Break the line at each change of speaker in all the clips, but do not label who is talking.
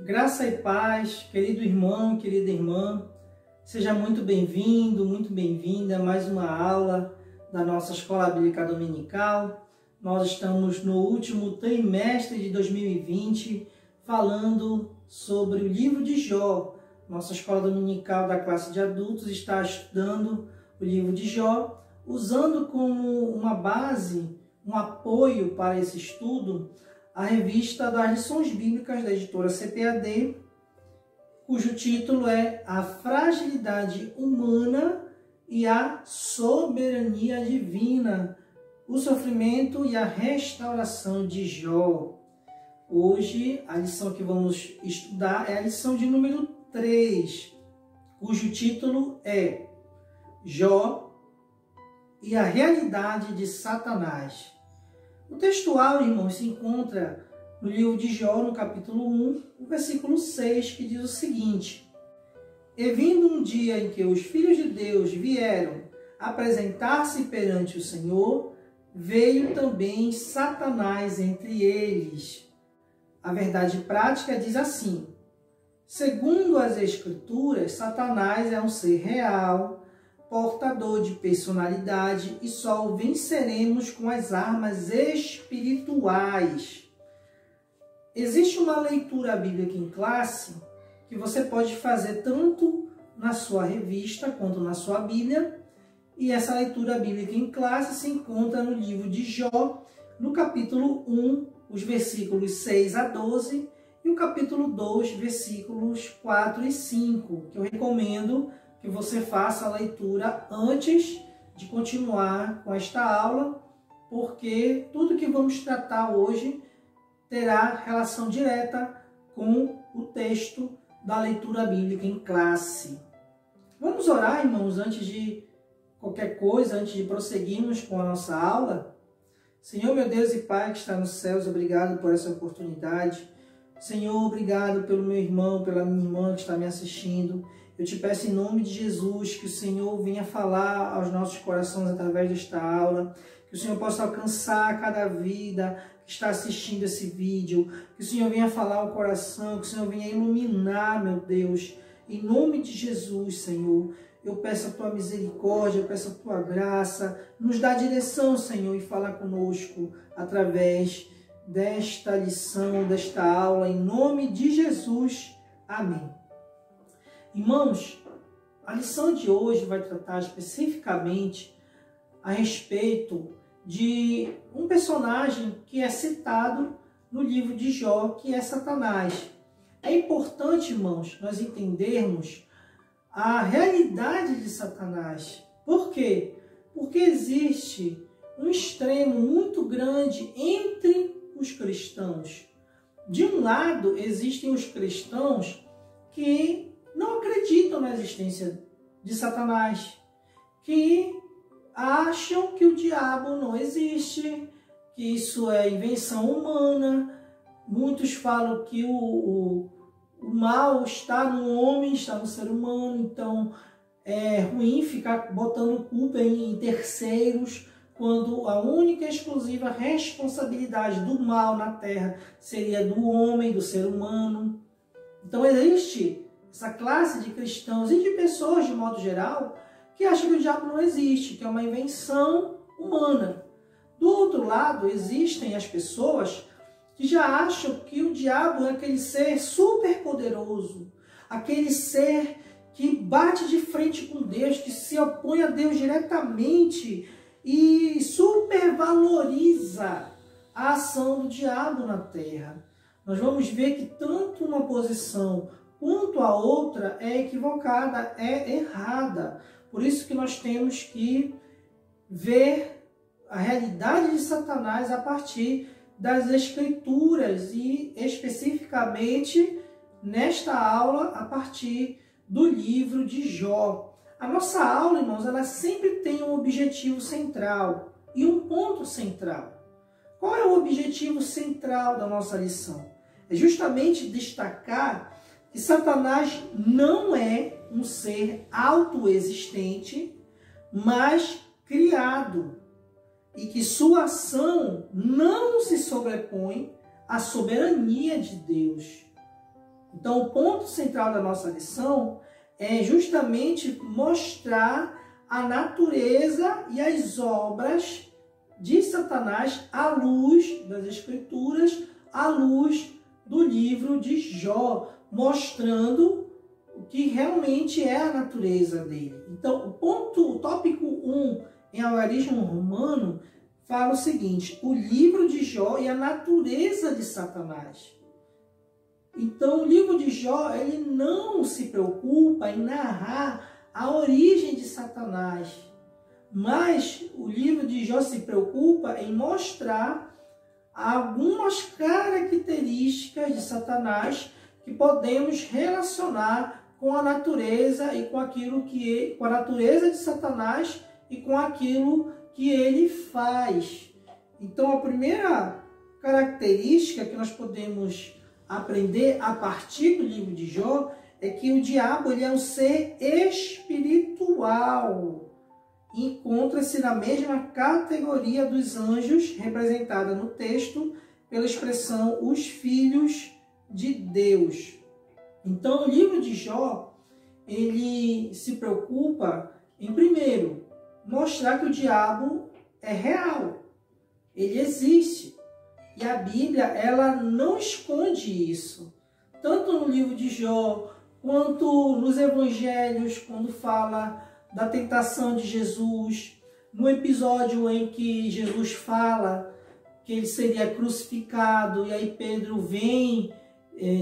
Graça e paz, querido irmão, querida irmã, seja muito bem-vindo, muito bem-vinda a mais uma aula da nossa Escola Bíblica Dominical. Nós estamos no último trimestre de 2020, falando sobre o livro de Jó. Nossa Escola Dominical da classe de adultos está estudando o livro de Jó, usando como uma base, um apoio para esse estudo, a revista das lições bíblicas da editora CPAD, cujo título é A Fragilidade Humana e a Soberania Divina, o sofrimento e a restauração de Jó. Hoje, a lição que vamos estudar é a lição de número 3, cujo título é Jó e a realidade de Satanás. O textual, irmãos, se encontra no livro de Jó, no capítulo 1, no versículo 6, que diz o seguinte: E vindo um dia em que os filhos de Deus vieram apresentar-se perante o Senhor, veio também Satanás entre eles. A verdade prática diz assim: segundo as Escrituras, Satanás é um ser real, portador de personalidade, e só o venceremos com as armas espirituais. Existe uma leitura bíblica em classe que você pode fazer tanto na sua revista quanto na sua Bíblia, e essa leitura bíblica em classe se encontra no livro de Jó, no capítulo 1, os versículos 6 a 12, e o capítulo 2, versículos 4 e 5, que eu recomendo que você faça a leitura antes de continuar com esta aula, porque tudo que vamos tratar hoje terá relação direta com o texto da leitura bíblica em classe. Vamos orar, irmãos, antes de qualquer coisa, antes de prosseguirmos com a nossa aula. Senhor, meu Deus e Pai que está nos céus, obrigado por essa oportunidade. Senhor, obrigado pelo meu irmão, pela minha irmã que está me assistindo. Eu te peço em nome de Jesus que o Senhor venha falar aos nossos corações através desta aula, que o Senhor possa alcançar cada vida que está assistindo esse vídeo, que o Senhor venha falar ao coração, que o Senhor venha iluminar, meu Deus, em nome de Jesus, Senhor. Eu peço a Tua misericórdia, eu peço a Tua graça, nos dá direção, Senhor, e fala conosco através desta lição, desta aula, em nome de Jesus. Amém. Irmãos, a lição de hoje vai tratar especificamente a respeito de um personagem que é citado no livro de Jó, que é Satanás. É importante, irmãos, nós entendermos a realidade de Satanás. Por quê? Porque existe um extremo muito grande entre os cristãos. De um lado, existem os cristãos que não acreditam na existência de Satanás, que acham que o diabo não existe, que isso é invenção humana. Muitos falam que o mal está no homem, está no ser humano, então é ruim ficar botando culpa em terceiros, quando a única e exclusiva responsabilidade do mal na terra seria do homem, do ser humano. Então existe essa classe de cristãos e de pessoas de modo geral que acham que o diabo não existe, que é uma invenção humana. Do outro lado, existem as pessoas que já acham que o diabo é aquele ser super poderoso, aquele ser que bate de frente com Deus, que se opõe a Deus diretamente e supervaloriza a ação do diabo na terra. Nós vamos ver que tanto uma posição quanto a outra é equivocada, é errada. Por isso que nós temos que ver a realidade de Satanás a partir das Escrituras e especificamente nesta aula a partir do livro de Jó. A nossa aula, irmãos, ela sempre tem um objetivo central e um ponto central. Qual é o objetivo central da nossa lição? É justamente destacar que Satanás não é um ser autoexistente, mas criado, e que sua ação não se sobrepõe à soberania de Deus. Então, o ponto central da nossa lição é justamente mostrar a natureza e as obras de Satanás à luz das Escrituras, à luz do livro de Jó, mostrando o que realmente é a natureza dele. Então, o tópico 1 em algarismo romano fala o seguinte: o livro de Jó e a natureza de Satanás. Então, o livro de Jó, ele não se preocupa em narrar a origem de Satanás, mas o livro de Jó se preocupa em mostrar algumas características de Satanás que podemos relacionar com a natureza e com aquilo com a natureza de Satanás e com aquilo que ele faz. Então, a primeira característica que nós podemos aprender a partir do livro de Jó é que o diabo ele é um ser espiritual. Encontra-se na mesma categoria dos anjos, representada no texto pela expressão os filhos de Deus. Então, o livro de Jó, ele se preocupa em, primeiro, mostrar que o diabo é real, ele existe. E a Bíblia, ela não esconde isso. Tanto no livro de Jó, quanto nos evangelhos, quando fala da tentação de Jesus, no episódio em que Jesus fala que ele seria crucificado, e aí Pedro vem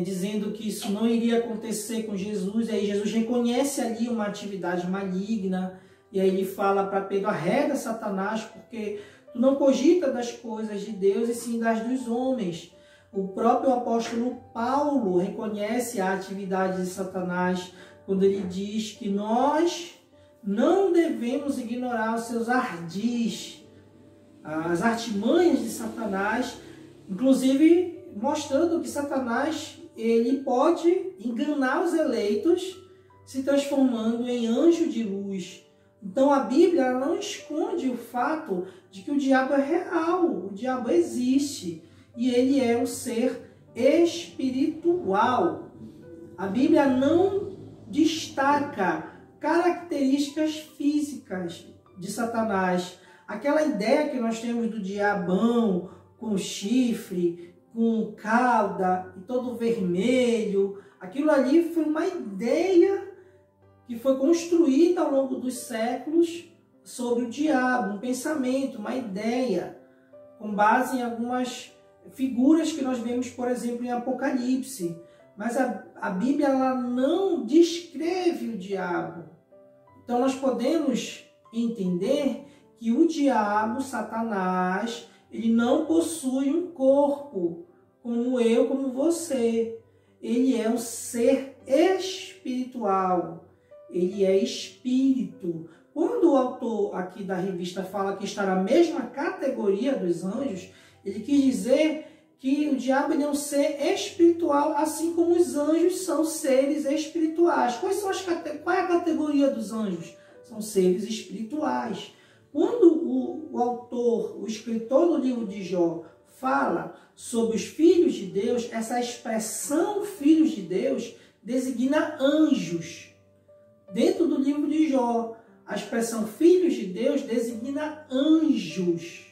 dizendo que isso não iria acontecer com Jesus, e aí Jesus reconhece ali uma atividade maligna, e aí ele fala para Pedro: arreda Satanás, porque tu não cogita das coisas de Deus e sim das dos homens. O próprio apóstolo Paulo reconhece a atividade de Satanás quando ele diz que nós não devemos ignorar os seus ardis, as artimanhas de Satanás, inclusive mostrando que Satanás ele pode enganar os eleitos se transformando em anjo de luz. Então a Bíblia não esconde o fato de que o diabo é real, o diabo existe e ele é um ser espiritual. A Bíblia não destaca características físicas de Satanás. Aquela ideia que nós temos do diabão com chifre, com cauda e todo vermelho, aquilo ali foi uma ideia que foi construída ao longo dos séculos sobre o diabo, um pensamento, uma ideia, com base em algumas figuras que nós vemos, por exemplo, em Apocalipse. Mas a Bíblia ela não descreve o diabo. Então nós podemos entender que o diabo, Satanás, ele não possui um corpo, como eu, como você. Ele é um ser espiritual. Ele é espírito. Quando o autor aqui da revista fala que está na mesma categoria dos anjos, ele quis dizer que o diabo ele é um ser espiritual, assim como os anjos são seres espirituais. Qual é a categoria dos anjos? São seres espirituais. Quando o autor, o escritor do livro de Jó, fala sobre os filhos de Deus, essa expressão filhos de Deus designa anjos. Dentro do livro de Jó, a expressão filhos de Deus designa anjos.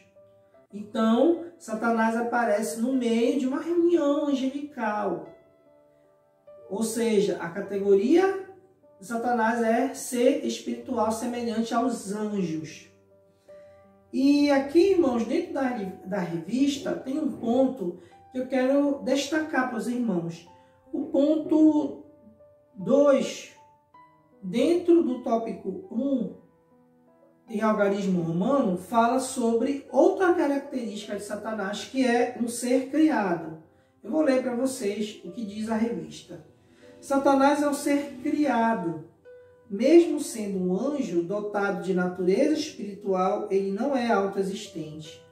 Então, Satanás aparece no meio de uma reunião angelical. Ou seja, a categoria de Satanás é ser espiritual semelhante aos anjos. E aqui, irmãos, dentro da revista, tem um ponto que eu quero destacar para os irmãos. O ponto 2, dentro do tópico 1, em algarismo romano, fala sobre outra característica de Satanás, que é um ser criado. Eu vou ler para vocês o que diz a revista. Satanás é um ser criado. Mesmo sendo um anjo dotado de natureza espiritual, ele não é autoexistente.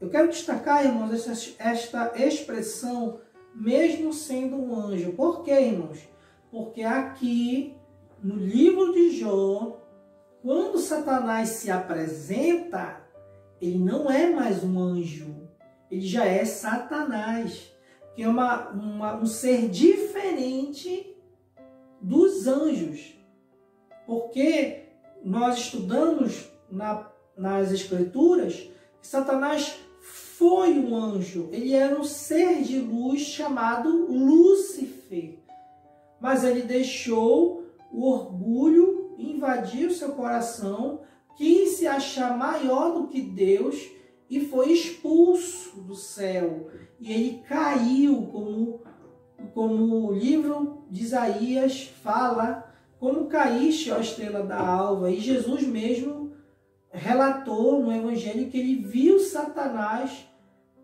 Eu quero destacar, irmãos, esta expressão, mesmo sendo um anjo. Por quê, irmãos? Porque aqui, no livro de Jó, quando Satanás se apresenta, ele não é mais um anjo, ele já é Satanás, que é um ser diferente diferente dos anjos. Porque nós estudamos nas Escrituras que Satanás foi um anjo. Ele era um ser de luz chamado Lúcifer. Mas ele deixou o orgulho invadir o seu coração, quis se achar maior do que Deus e foi expulso do céu. E ele caiu, como o livro de Isaías fala, como caíste, ó estrela da alva. E Jesus mesmo relatou no Evangelho que ele viu Satanás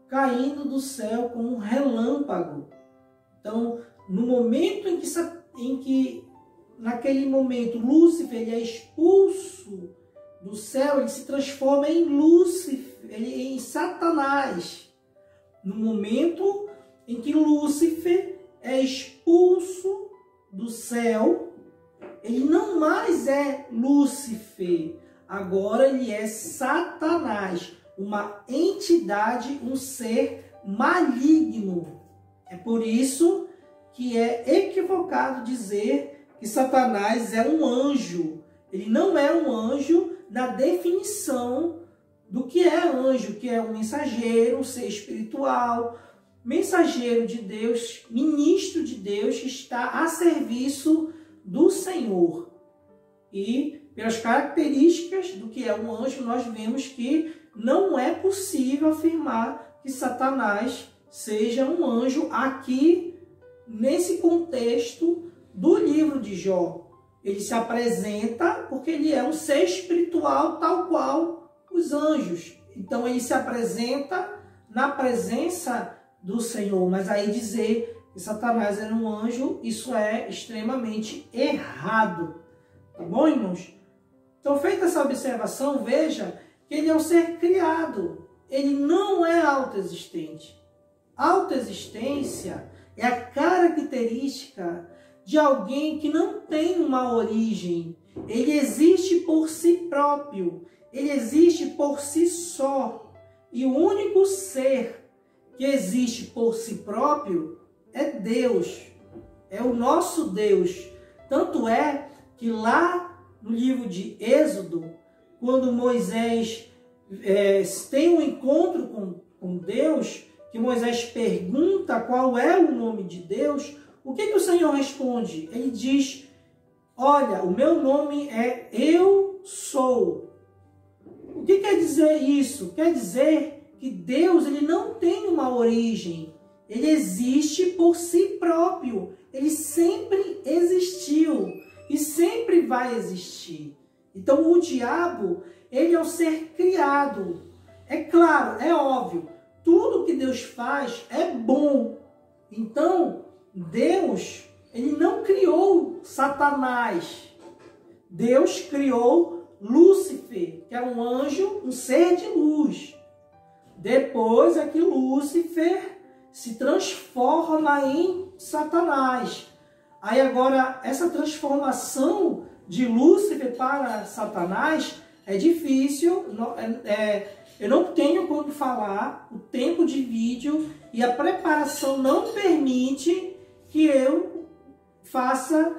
caindo do céu como um relâmpago. Então, no momento naquele momento, Lúcifer ele é expulso do céu, ele se transforma em Lúcifer, em Satanás. No momento em que Lúcifer é expulso do céu, ele não mais é Lúcifer, agora ele é Satanás, uma entidade, um ser maligno. É por isso que é equivocado dizer que Satanás é um anjo. Ele não é um anjo na definição do que é anjo, que é um mensageiro, um ser espiritual, mensageiro de Deus, ministro de Deus, que está a serviço do Senhor. E pelas características do que é um anjo, nós vemos que não é possível afirmar que Satanás seja um anjo aqui, nesse contexto do livro de Jó. Ele se apresenta porque ele é um ser espiritual tal qual os anjos. Então ele se apresenta na presença do Senhor. Mas aí dizer que Satanás era um anjo, isso é extremamente errado. Tá bom, irmãos? Então, feita essa observação, veja que ele é um ser criado. Ele não é autoexistente. Autoexistência é a característica de alguém que não tem uma origem. Ele existe por si próprio. Ele existe por si só. E o único ser que existe por si próprio é Deus. É o nosso Deus. Tanto é que lá no livro de Êxodo, quando Moisés tem um encontro com Deus, que Moisés pergunta qual é o nome de Deus, o que o Senhor responde? Ele diz, olha, o meu nome é Eu Sou. O que quer dizer isso? Quer dizer que Deus ele não tem uma origem. Ele existe por si próprio. Ele sempre existiu e sempre vai existir. Então o diabo, ele é um ser criado. É claro, é óbvio, tudo que Deus faz é bom. Então, Deus, ele não criou Satanás. Deus criou Lúcifer, que é um anjo, um ser de luz. Depois é que Lúcifer se transforma em Satanás. Aí agora, essa transformação de Lúcifer para Satanás é difícil. Eu não tenho como falar, o tempo de vídeo e a preparação não permite que eu faça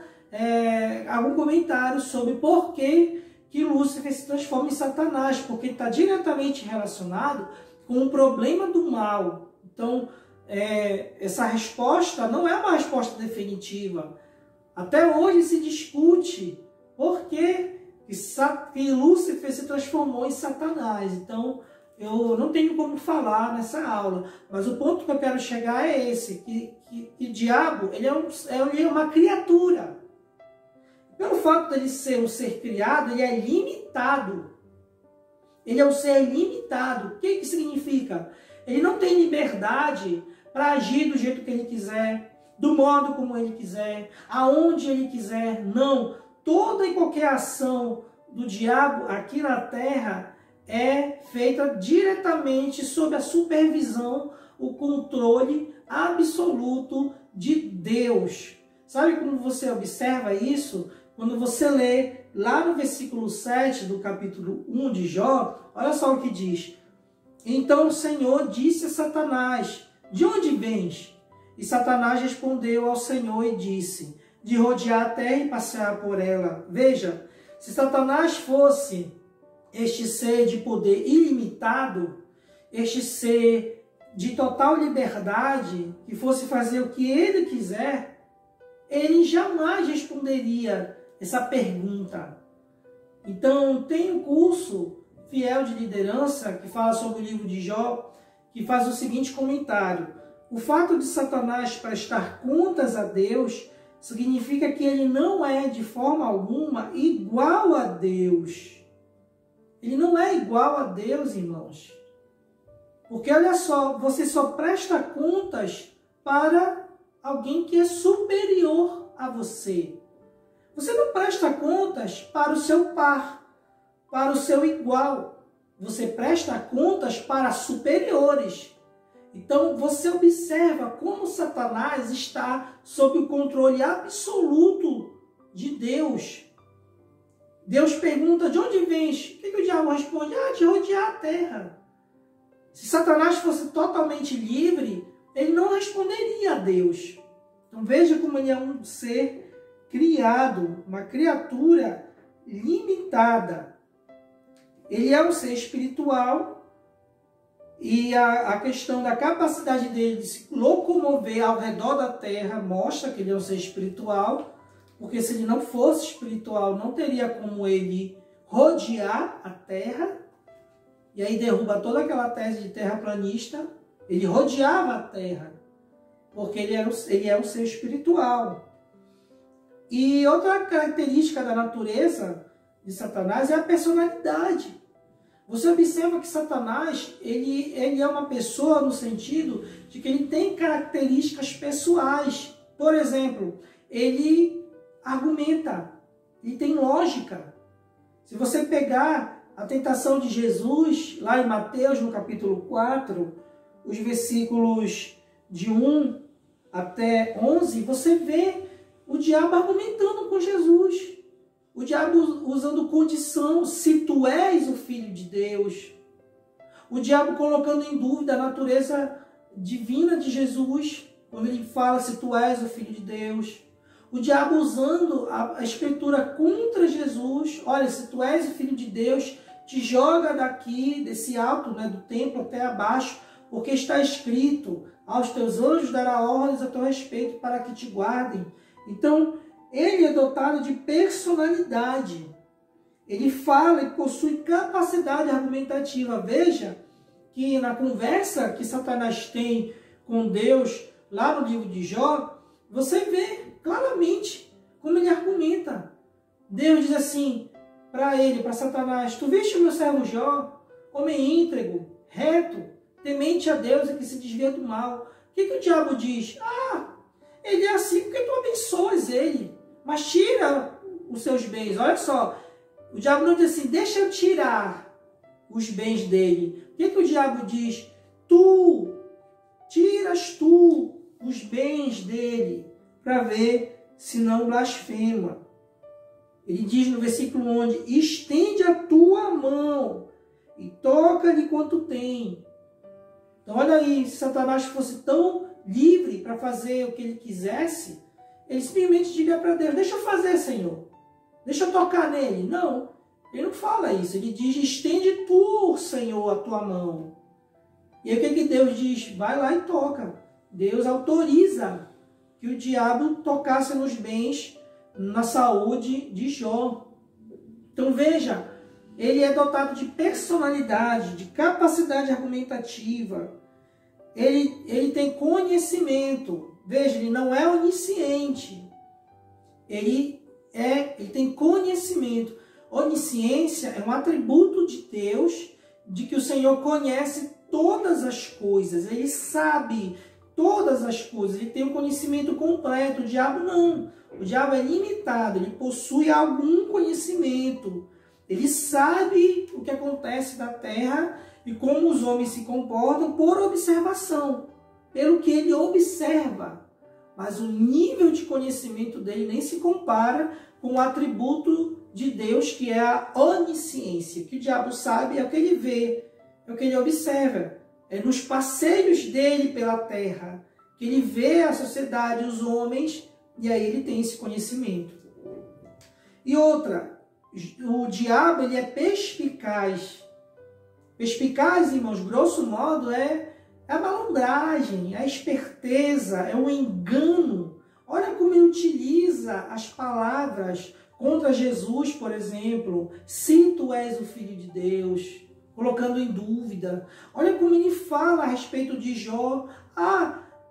algum comentário sobre por que Lúcifer se transforma em Satanás, porque está diretamente relacionado com o problema do mal. Então, essa resposta não é uma resposta definitiva. Até hoje se discute por que Lúcifer se transformou em Satanás. Então, eu não tenho como falar nessa aula. Mas o ponto que eu quero chegar é esse, que o diabo ele é uma criatura. Pelo fato de ele ser um ser criado, ele é limitado. Ele é um ser limitado. O que significa? Ele não tem liberdade para agir do jeito que ele quiser, do modo como ele quiser, aonde ele quiser. Não. Toda e qualquer ação do diabo aqui na terra é feita diretamente sob a supervisão, o controle absoluto de Deus. Sabe como você observa isso? Quando você lê lá no versículo 7 do capítulo 1 de Jó, olha só o que diz. Então o Senhor disse a Satanás, de onde vens? E Satanás respondeu ao Senhor e disse: de rodear a terra e passear por ela. Veja, se Satanás fosse este ser de poder ilimitado, este ser de total liberdade, que fosse fazer o que ele quiser, ele jamais responderia essa pergunta. Então, tem um curso Fiel de Liderança, que fala sobre o livro de Jó, que faz o seguinte comentário: o fato de Satanás prestar contas a Deus significa que ele não é de forma alguma igual a Deus. Ele não é igual a Deus, irmãos. Porque olha só, você só presta contas para alguém que é superior a você. Você não presta contas para o seu par, para o seu igual. Você presta contas para superiores. Então você observa como Satanás está sob o controle absoluto de Deus. Deus pergunta: de onde vens? O que o diabo responde? De rodear a terra. Se Satanás fosse totalmente livre, ele não responderia a Deus. Então veja como ele é um ser criado, uma criatura limitada. Ele é um ser espiritual e a questão da capacidade dele de se locomover ao redor da terra mostra que ele é um ser espiritual, porque se ele não fosse espiritual, não teria como ele rodear a terra. E aí derruba toda aquela tese de terraplanista. Ele rodeava a terra, porque ele é um ser espiritual. E outra característica da natureza de Satanás é a personalidade. Você observa que Satanás, ele é uma pessoa no sentido de que ele tem características pessoais. Por exemplo, ele argumenta, ele tem lógica. Se você pegar a tentação de Jesus, lá em Mateus, no capítulo 4, os versículos de 1 até 11, você vê o diabo argumentando com Jesus. O diabo usando condição: se tu és o Filho de Deus. O diabo colocando em dúvida a natureza divina de Jesus, quando ele fala: se tu és o Filho de Deus. O diabo usando a escritura contra Jesus: olha, se tu és o Filho de Deus, te joga daqui, desse alto, do templo até abaixo, porque está escrito: aos teus anjos dará ordens a teu respeito para que te guardem. Então, ele é dotado de personalidade. Ele fala e possui capacidade argumentativa. Veja que na conversa que Satanás tem com Deus, lá no livro de Jó, você vê claramente como ele argumenta. Deus diz assim para ele, para Satanás: tu viste o meu servo Jó, homem íntegro, reto, temente a Deus e que se desvia do mal. O que o diabo diz? Ele é assim porque tu abençoas ele, mas tira os seus bens. Olha só, o diabo não diz assim: deixa eu tirar os bens dele. O que o diabo diz? Tiras tu os bens dele, para ver se não blasfema. Ele diz no versículo 11: estende a tua mão e toca-lhe quanto tem. Então olha aí, se Satanás fosse tão livre para fazer o que ele quisesse, ele simplesmente diria para Deus: deixa eu fazer, Senhor, deixa eu tocar nele. Não, ele não fala isso. Ele diz: estende tu, Senhor, a tua mão. E aí o que Deus diz? Vai lá e toca. Deus autoriza que o diabo tocasse nos bens, na saúde de Jó. Então veja, ele é dotado de personalidade, de capacidade argumentativa. Ele tem conhecimento. Veja, ele não é onisciente. Ele tem conhecimento. Onisciência é um atributo de Deus, de que o Senhor conhece todas as coisas. Ele sabe todas as coisas. Ele tem um conhecimento completo. O diabo não. O diabo é limitado. Ele possui algum conhecimento. Ele sabe o que acontece na terra e como os homens se comportam por observação, pelo que ele observa. Mas o nível de conhecimento dele nem se compara com o atributo de Deus, que é a onisciência. O que o diabo sabe é o que ele vê, é o que ele observa. É nos passeios dele pela terra que ele vê a sociedade, os homens, e aí ele tem esse conhecimento. E outra, o diabo ele é perspicaz. Perspicaz, irmãos, grosso modo, é a malandragem, a esperteza, é o engano. Olha como ele utiliza as palavras contra Jesus, por exemplo. Se tu és o Filho de Deus, colocando em dúvida. Olha como ele fala a respeito de Jó.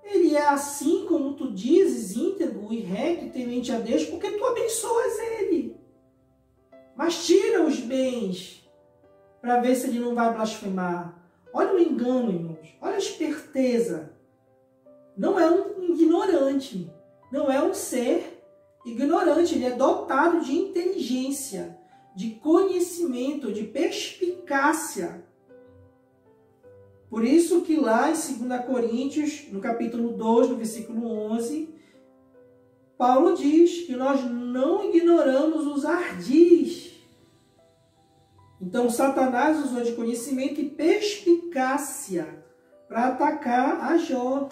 Ele é assim como tu dizes, íntegro e reto e temente a Deus, porque tu abençoas ele. Mas tira os bens para ver se ele não vai blasfemar. Olha o engano, irmãos. Olha a esperteza. Não é um ignorante. Não é um ser ignorante. Ele é dotado de inteligência, de conhecimento, de perspicácia. Por isso que lá em 2 Coríntios, no capítulo 2, no versículo 11, Paulo diz que nós não ignoramos os ardis. Então, Satanás usou de conhecimento e perspicácia para atacar a Jó.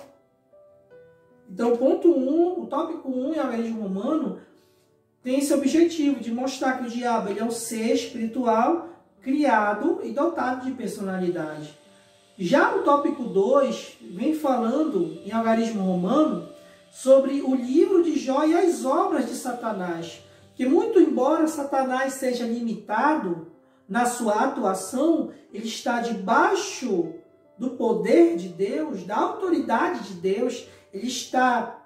Então, o tópico 1 em algarismo romano tem esse objetivo de mostrar que o diabo ele é um ser espiritual criado e dotado de personalidade. Já o tópico 2 vem falando em algarismo romano sobre o livro de Jó e as obras de Satanás. Que muito embora Satanás seja limitado na sua atuação, ele está debaixo do poder de Deus, da autoridade de Deus, ele está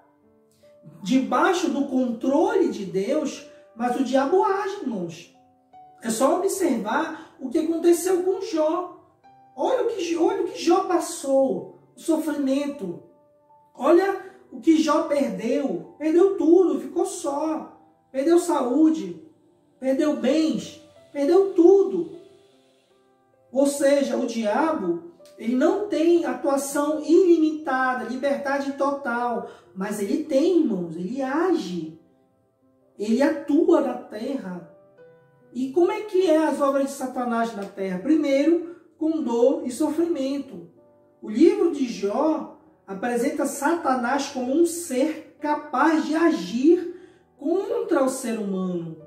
debaixo do controle de Deus, mas o diabo age, irmãos. É só observar o que aconteceu com Jó. Olha o que Jó passou, o sofrimento. Olha o que Jó perdeu. Perdeu tudo, ficou só. Perdeu saúde, perdeu bens, perdeu tudo. Ou seja, o diabo, ele não tem atuação ilimitada, liberdade total. Mas ele tem, irmãos, ele age. Ele atua na terra. E como é que é as obras de Satanás na terra? Primeiro, com dor e sofrimento. O livro de Jó apresenta Satanás como um ser capaz de agir contra o ser humano.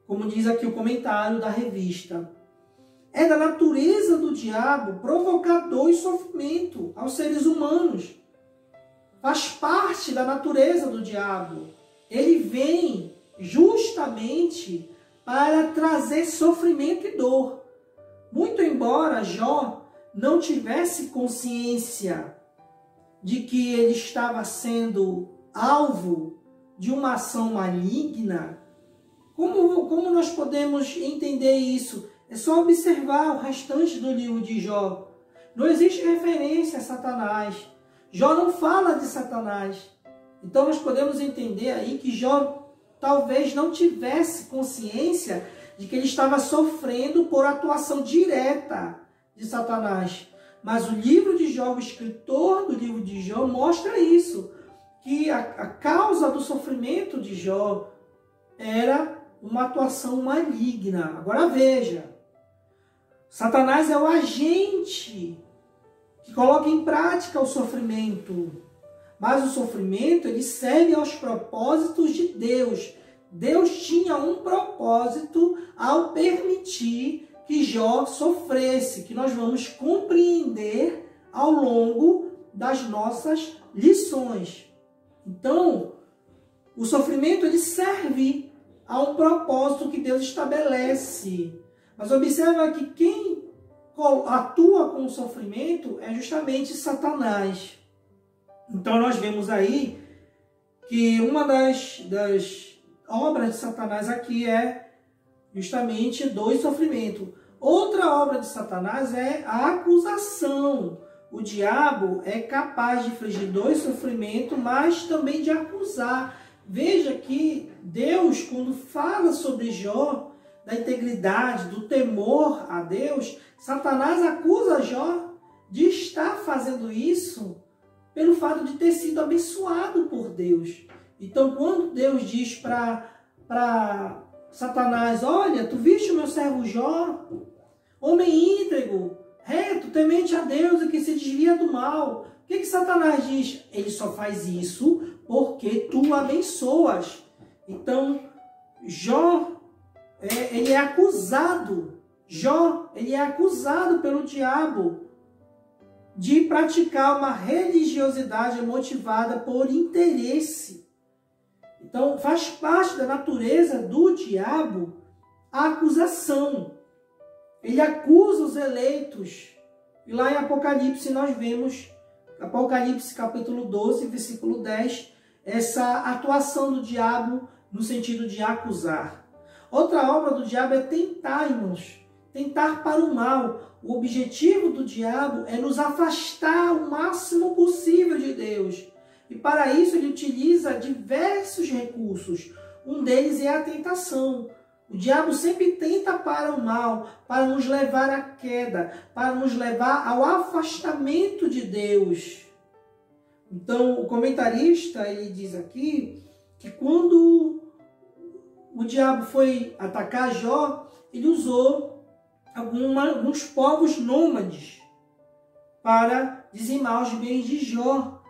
Como diz aqui o comentário da revista. É da natureza do diabo provocar dor e sofrimento aos seres humanos. Faz parte da natureza do diabo. Ele vem justamente para trazer sofrimento e dor. Muito embora Jó não tivesse consciência de que ele estava sendo alvo de uma ação maligna, como nós podemos entender isso? É só observar o restante do livro de Jó. Não existe referência a Satanás. Jó não fala de Satanás. Então nós podemos entender aí que Jó talvez não tivesse consciência de que ele estava sofrendo por atuação direta de Satanás. Mas o livro de Jó, o escritor do livro de Jó, mostra isso. Que a causa do sofrimento de Jó era uma atuação maligna. Agora veja, Satanás é o agente que coloca em prática o sofrimento. Mas o sofrimento, ele serve aos propósitos de Deus. Deus tinha um propósito ao permitir que Jó sofresse, que nós vamos compreender ao longo das nossas lições. Então, o sofrimento ele serve a um propósito que Deus estabelece. Mas observa que quem atua com o sofrimento é justamente Satanás. Então nós vemos aí que uma das obras de Satanás aqui é justamente dor e sofrimento. Outra obra de Satanás é a acusação. O diabo é capaz de infligir dor e sofrimento, mas também de acusar. Veja que Deus, quando fala sobre Jó, da integridade, do temor a Deus, Satanás acusa Jó de estar fazendo isso pelo fato de ter sido abençoado por Deus. Então, quando Deus diz para Satanás, olha, tu viste o meu servo Jó, homem íntegro, reto, temente a Deus e que se desvia do mal. O que Satanás diz? Ele só faz isso porque tu abençoas. Então, Jó, ele é acusado. Jó, ele é acusado pelo diabo de praticar uma religiosidade motivada por interesse. Então, faz parte da natureza do diabo a acusação. Ele acusa os eleitos. E lá em Apocalipse nós vemos, Apocalipse capítulo 12, versículo 10, essa atuação do diabo no sentido de acusar. Outra obra do diabo é tentar, irmãos. Tentar para o mal. O objetivo do diabo é nos afastar o máximo possível de Deus. E para isso ele utiliza diversos recursos. Um deles é a tentação. O diabo sempre tenta para o mal, para nos levar à queda, para nos levar ao afastamento de Deus. Então, o comentarista ele diz aqui que quando o diabo foi atacar Jó, ele usou alguns povos nômades para dizimar os bens de Jó.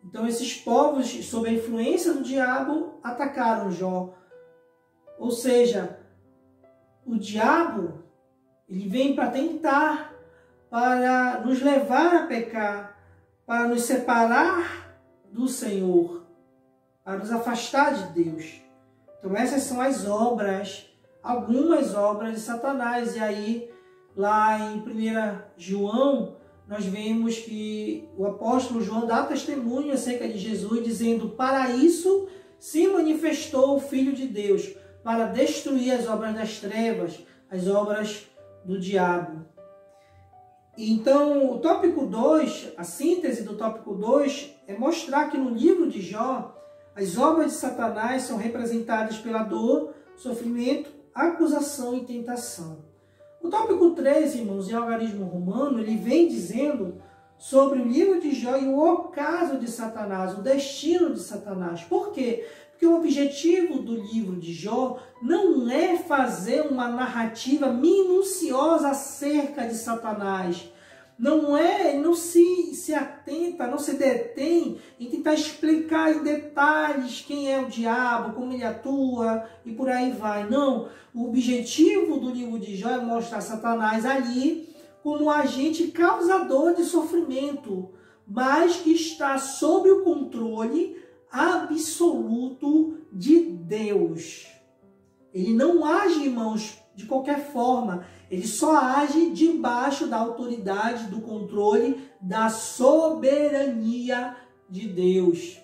Então, esses povos, sob a influência do diabo, atacaram Jó. Ou seja, o diabo, ele vem para tentar, para nos levar a pecar, para nos separar do Senhor, para nos afastar de Deus. Então essas são as obras, algumas obras de Satanás. E aí, lá em 1 João, nós vemos que o apóstolo João dá testemunho acerca de Jesus, dizendo: para isso se manifestou o Filho de Deus, para destruir as obras das trevas, as obras do diabo. Então, o tópico 2, a síntese do tópico 2, é mostrar que no livro de Jó, as obras de Satanás são representadas pela dor, sofrimento, acusação e tentação. O tópico 3, irmãos, em algarismo romano, ele vem dizendo sobre o livro de Jó e o ocaso de Satanás, o destino de Satanás. Por quê? Porque o objetivo do livro de Jó não é fazer uma narrativa minuciosa acerca de Satanás. Não se atenta, não se detém em tentar explicar em detalhes quem é o diabo, como ele atua e por aí vai. Não, o objetivo do livro de Jó é mostrar Satanás ali como um agente causador de sofrimento, mas que está sob o controle absoluto de Deus. Ele não age, irmãos, de qualquer forma. Ele só age debaixo da autoridade, do controle, da soberania de Deus.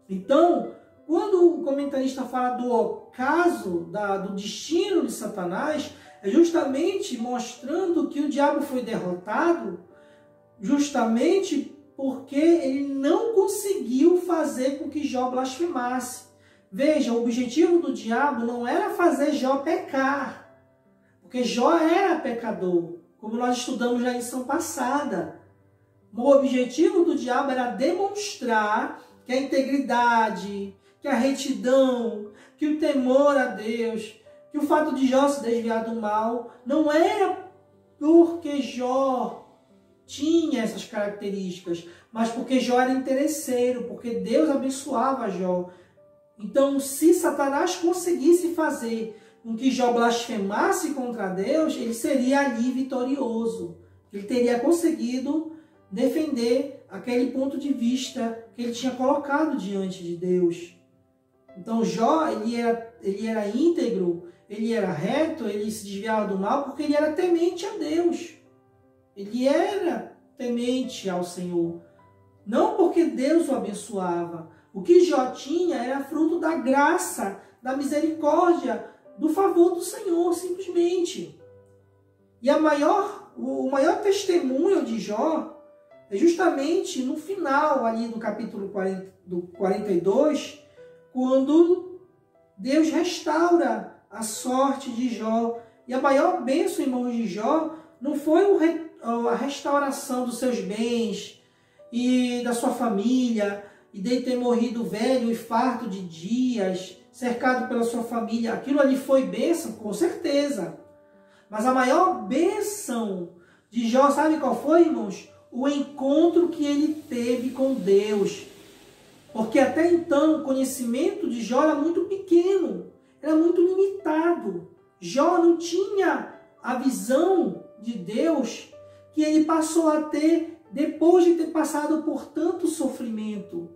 Então, quando o comentarista fala do ocaso, do destino de Satanás, é justamente mostrando que o diabo foi derrotado, justamente porque ele não conseguiu fazer com que Jó blasfemasse. Veja, o objetivo do diabo não era fazer Jó pecar, porque Jó era pecador, como nós estudamos na lição passada. O objetivo do diabo era demonstrar que a integridade, que a retidão, que o temor a Deus, que o fato de Jó se desviar do mal, não era porque Jó tinha essas características, mas porque Jó era interesseiro, porque Deus abençoava Jó. Então, se Satanás conseguisse fazer com que Jó blasfemasse contra Deus, ele seria ali vitorioso. Ele teria conseguido defender aquele ponto de vista que ele tinha colocado diante de Deus. Então, Jó, ele era íntegro, ele era reto, ele se desviava do mal porque ele era temente a Deus. Ele era temente ao Senhor. Não porque Deus o abençoava. O que Jó tinha era fruto da graça, da misericórdia, do favor do Senhor, simplesmente. E o maior testemunho de Jó é justamente no final, ali no capítulo 42, quando Deus restaura a sorte de Jó. E a maior bênção, irmãos, de Jó não foi a restauração dos seus bens e da sua família, e dele ter morrido velho e farto de dias, cercado pela sua família. Aquilo ali foi bênção, com certeza. Mas a maior bênção de Jó, sabe qual foi, irmãos? o encontro que ele teve com Deus. Porque até então o conhecimento de Jó era muito pequeno, era muito limitado. Jó não tinha a visão de Deus que ele passou a ter depois de ter passado por tanto sofrimento.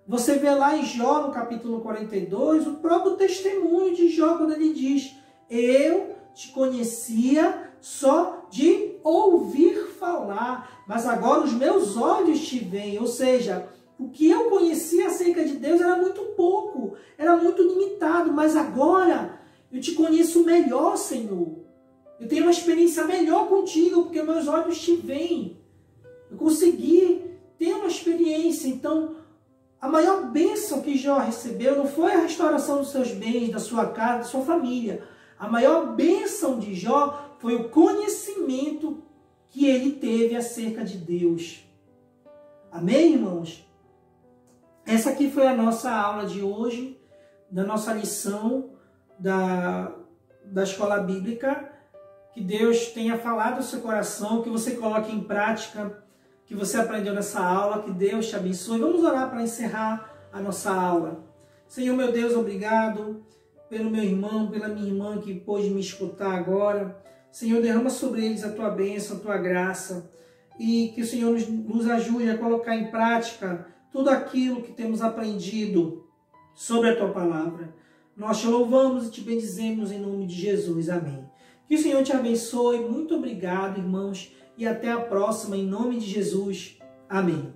Você vê lá em Jó, no capítulo 42, o próprio testemunho de Jó, quando ele diz: eu te conhecia só de ouvir falar, mas agora os meus olhos te veem. Ou seja, o que eu conhecia acerca de Deus era muito pouco, era muito limitado, mas agora eu te conheço melhor, Senhor. Eu tenho uma experiência melhor contigo, porque meus olhos te veem. Eu consegui ter uma experiência. Então, a maior bênção que Jó recebeu não foi a restauração dos seus bens, da sua casa, da sua família. A maior bênção de Jó foi o conhecimento que ele teve acerca de Deus. Amém, irmãos? Essa aqui foi a nossa aula de hoje, da nossa lição da Escola Bíblica. Que Deus tenha falado no seu coração, que você coloque em prática, que você aprendeu nessa aula, que Deus te abençoe. Vamos orar para encerrar a nossa aula. Senhor, meu Deus, obrigado pelo meu irmão, pela minha irmã que pôde me escutar agora. Senhor, derrama sobre eles a tua bênção, a tua graça, e que o Senhor nos ajude a colocar em prática tudo aquilo que temos aprendido sobre a tua palavra. Nós te louvamos e te bendizemos em nome de Jesus. Amém. Que o Senhor te abençoe. Muito obrigado, irmãos, e até a próxima, em nome de Jesus. Amém.